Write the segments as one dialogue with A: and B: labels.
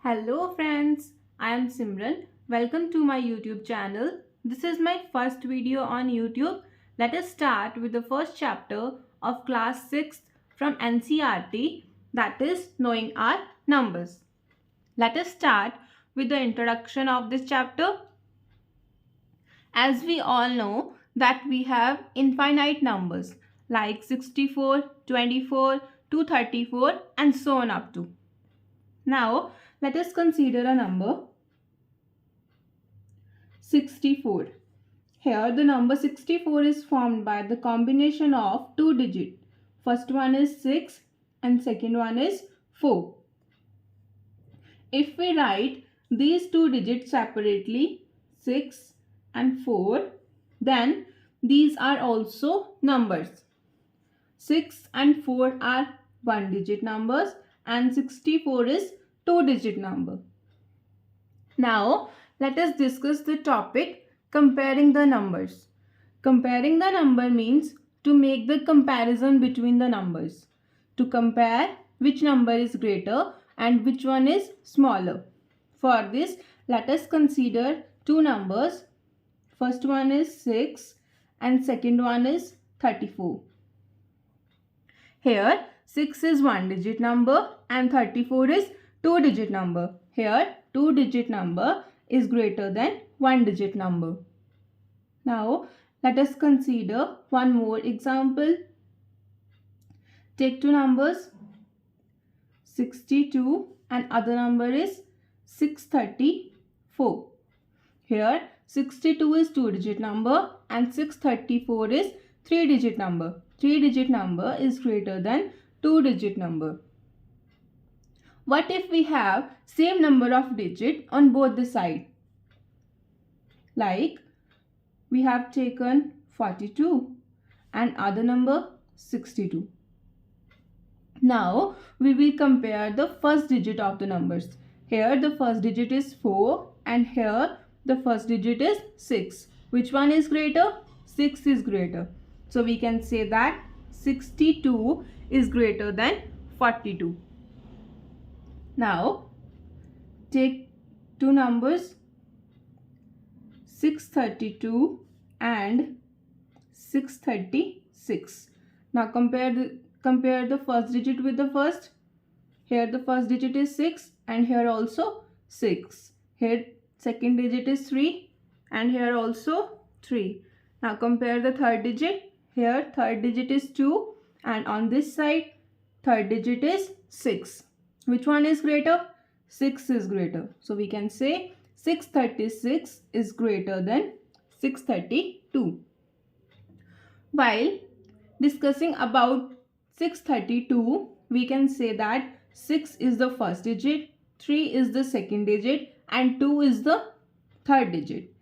A: Hello friends, I am Simran. Welcome to my YouTube channel. This is my first video on YouTube. Let us start with the first chapter of class 6 from NCERT, that is knowing our numbers. Let us start with the introduction of this chapter. As we all know that we have infinite numbers like 64, 24, 234 and so on up to. Now, let us consider a number 64. Here, the number 64 is formed by the combination of two digits. First one is 6 and second one is 4. If we write these two digits separately, 6 and 4, then these are also numbers. 6 and 4 are one digit numbers and 64 is two digit number. Now, let us discuss the topic comparing the numbers. Comparing the number means to make the comparison between the numbers. To compare which number is greater and which one is smaller. For this, let us consider two numbers. First one is 6 and second one is 34. Here, 6 is one digit number and 34 is two digit number. Here, two digit number is greater than one digit number. Now, let us consider one more example. Take two numbers 62 and other number is 634. Here, 62 is two digit number and 634 is three digit number. Three digit number is greater than two digit number. What if we have same number of digit on both the side? Like we have taken 42 and other number 62. Now we will compare the first digit of the numbers. Here the first digit is 4 and here the first digit is 6. Which one is greater? 6 is greater. So we can say that 62 is greater than 42. Now take two numbers 632 and 636. Now compare the first digit with the first. Here the first digit is 6 and here also 6. Here second digit is 3 and here also 3. Now compare the third digit. Here third digit is 2 and on this side third digit is 6. Which one is greater? 6 is greater. So we can say 636 is greater than 632. While discussing about 632, we can say that 6 is the first digit, 3 is the second digit and 2 is the third digit.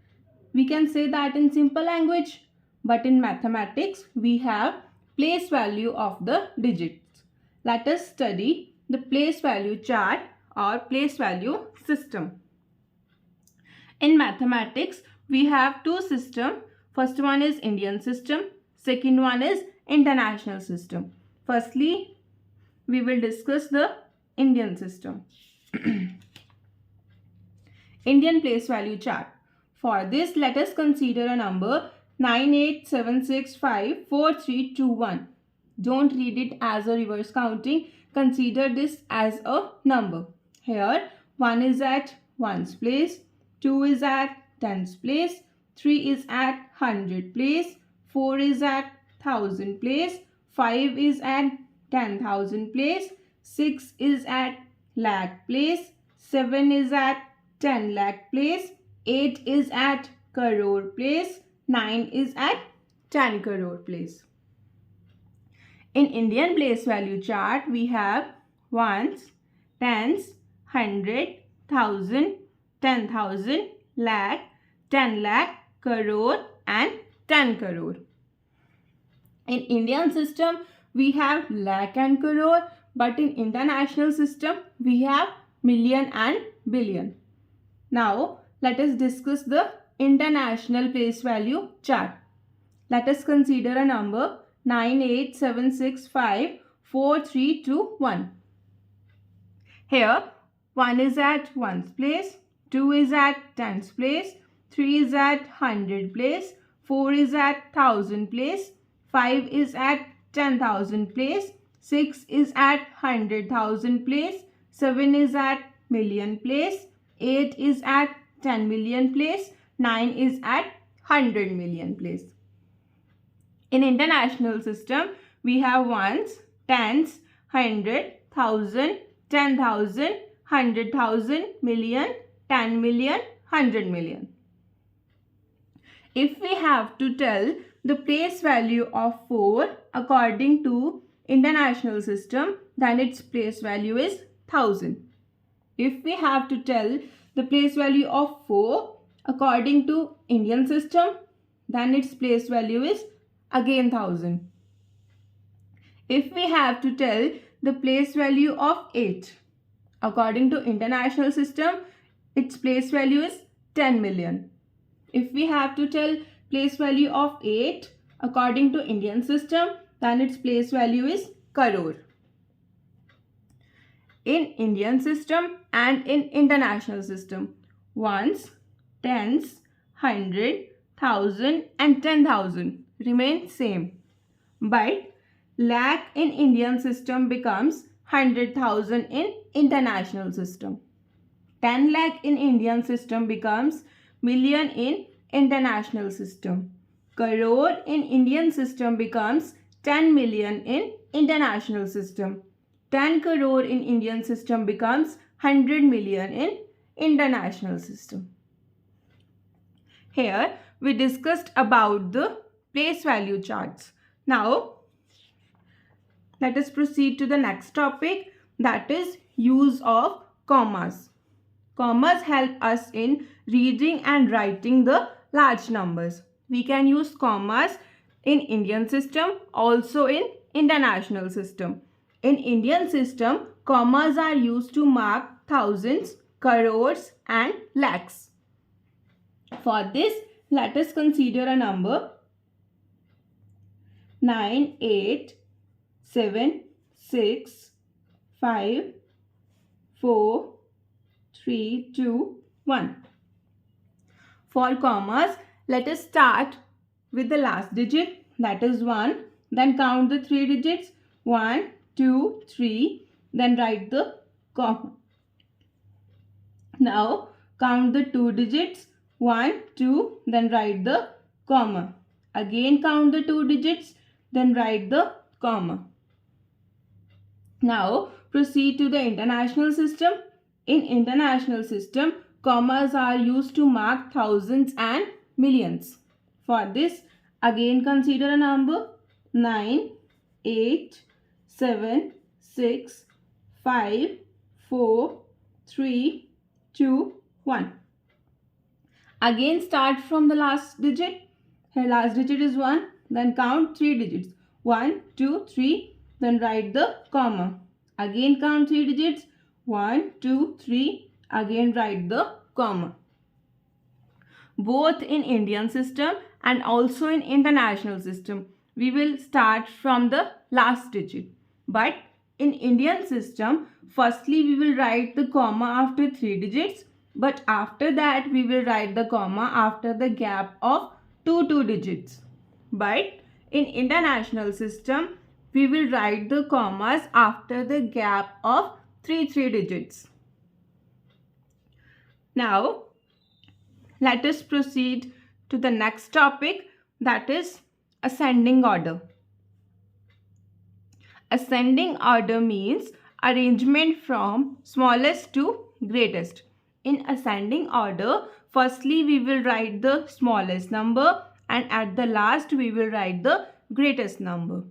A: We can say that in simple language, but in mathematics we have place value of the digits. Let us study the place value chart or place value system. In mathematics, we have two systems. First one is Indian system. Second one is international system. Firstly, we will discuss the Indian system. Indian place value chart. For this, let us consider a number 9876543321. Don't read it as a reverse counting. Consider this as a number. Here, 1 is at 1's place, 2 is at 10's place, 3 is at 100 place, 4 is at 1000 place, 5 is at 10,000 place, 6 is at lakh place, 7 is at 10 lakh place, 8 is at crore place, 9 is at 10 crore place. In Indian place value chart, we have ones, tens, 100, 1000, 10,000, lakh, 10 lakh, crore and 10 crore. In Indian system, we have lakh and crore, but in international system, we have million and billion. Now, let us discuss the international place value chart. Let us consider a number 9876543321. Here 1 is at 1's place, 2 is at 10's place, 3 is at 100 place, 4 is at 1000 place, 5 is at 10,000 place, 6 is at 100,000 place, 7 is at million place, 8 is at 10 million place, 9 is at 100 million place. In international system, we have ones, tens, 100, 1000, 10,000, 100,000, million, 10 million, 100 million. If we have to tell the place value of 4 according to international system, then its place value is 1000. If we have to tell the place value of 4 according to Indian system, then its place value is again 1000. If we have to tell the place value of 8 according to international system, its place value is 10 million. If we have to tell place value of 8 according to Indian system, then its place value is crore. In Indian system and in international system, ones, tens, 100, 1000 and 10,000 remain same. But lakh in Indian system becomes 100,000 in international system. 10 lakh in Indian system becomes million in international system. Crore in Indian system becomes 10 million in international system. 10 crore in Indian system becomes 100 million in international system. Here we discussed about the place value charts. Now let us proceed to the next topic, that is use of commas. Commas help us in reading and writing the large numbers. We can use commas in Indian system, also in international system. In Indian system, commas are used to mark thousands, crores and lakhs. For this, let us consider a number 9, 8, 7, 6, 5, 4, 3, 2, 1. For commas, let us start with the last digit, that is 1. Then count the 3 digits 1, 2, 3. Then write the comma. Now count the 2 digits 1, 2. Then write the comma. Again count the 2 digits. Then write the comma. Now proceed to the international system. In international system, commas are used to mark thousands and millions. For this, again consider a number 9, 8, 7, 6, 5, 4, 3, 2, 1. Again start from the last digit. Here last digit is 1. Then count 3 digits. 1, 2, 3. Then write the comma. Again count 3 digits. 1, 2, 3. Again write the comma. Both in Indian system and also in international system, we will start from the last digit. But in Indian system, firstly we will write the comma after 3 digits. But after that we will write the comma after the gap of 2 digits. But in international system, we will write the commas after the gap of 3 digits. Now let us proceed to the next topic, that is ascending order. Ascending order means arrangement from smallest to greatest. In ascending order, firstly we will write the smallest number and at the last we will write the greatest number.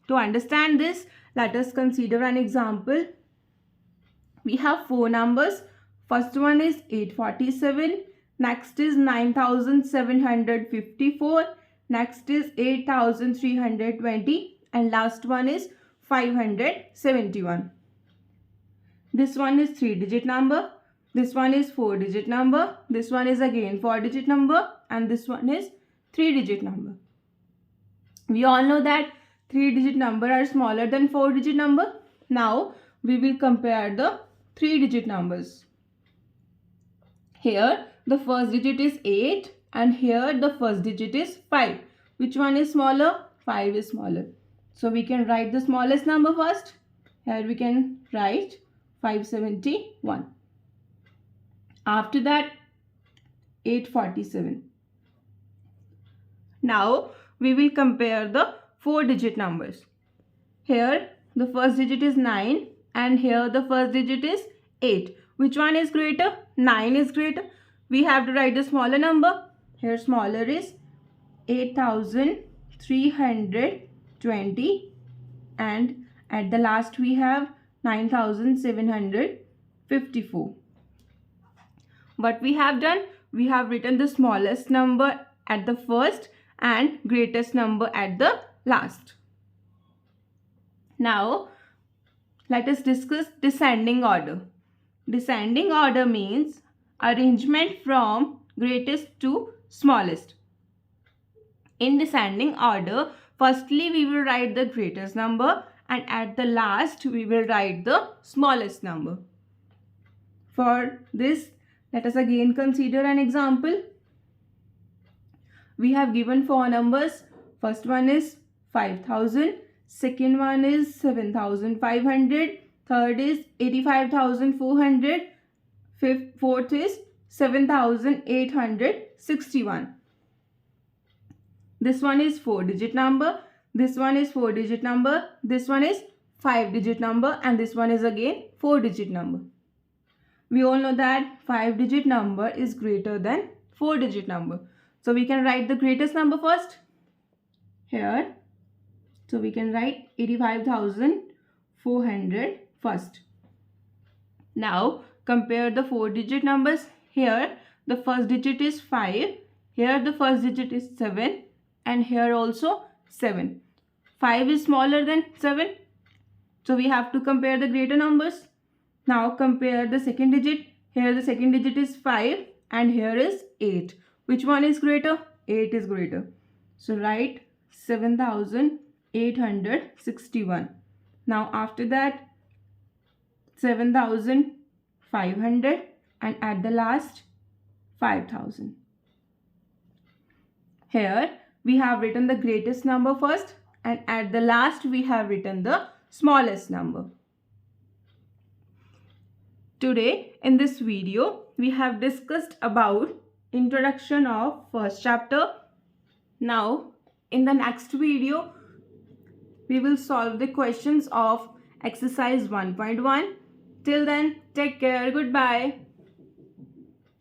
A: To understand this, let us consider an example. We have 4 numbers. First one is 847. Next is 9754. Next is 8320. And last one is 571. This one is 3-digit number. This one is 4-digit number. This one is again 4-digit number. And this one is 3-digit number. We all know that 3-digit number are smaller than 4-digit number. Now we will compare the 3-digit numbers. Here the first digit is 8 and here the first digit is 5. Which one is smaller? 5 is smaller. So we can write the smallest number first. Here we can write 571. After that 847. Now we will compare the 4-digit numbers. Here the first digit is 9 and here the first digit is 8. Which one is greater? 9 is greater. We have to write the smaller number. Here smaller is 8320 and at the last we have 9754. What we have done? We have written the smallest number at the first and greatest number at the last. Now let us discuss descending order. Descending order means arrangement from greatest to smallest. In descending order, firstly we will write the greatest number and at the last we will write the smallest number. For this, let us again consider an example. We have given 4 numbers. First one is 5000, second one is 7500, third is 85,400, fourth is 7,861. This one is 4-digit number, this one is 4-digit number, this one is 5-digit number and this one is again 4-digit number. We all know that 5-digit number is greater than 4-digit number. So we can write the greatest number first. Here, so we can write 85,400 first. Now compare the 4-digit numbers. Here the first digit is 5, here the first digit is 7 and here also 7. 5 is smaller than 7. So we have to compare the greater numbers. Now compare the second digit. Here the second digit is 5 and here is 8. Which one is greater? 8 is greater. So write 7,861. Now after that 7,500 and at the last 5,000. Here we have written the greatest number first and at the last we have written the smallest number. Today in this video we have discussed about introduction of first chapter. Now in the next video we will solve the questions of exercise 1.1. Till then, take care. Goodbye.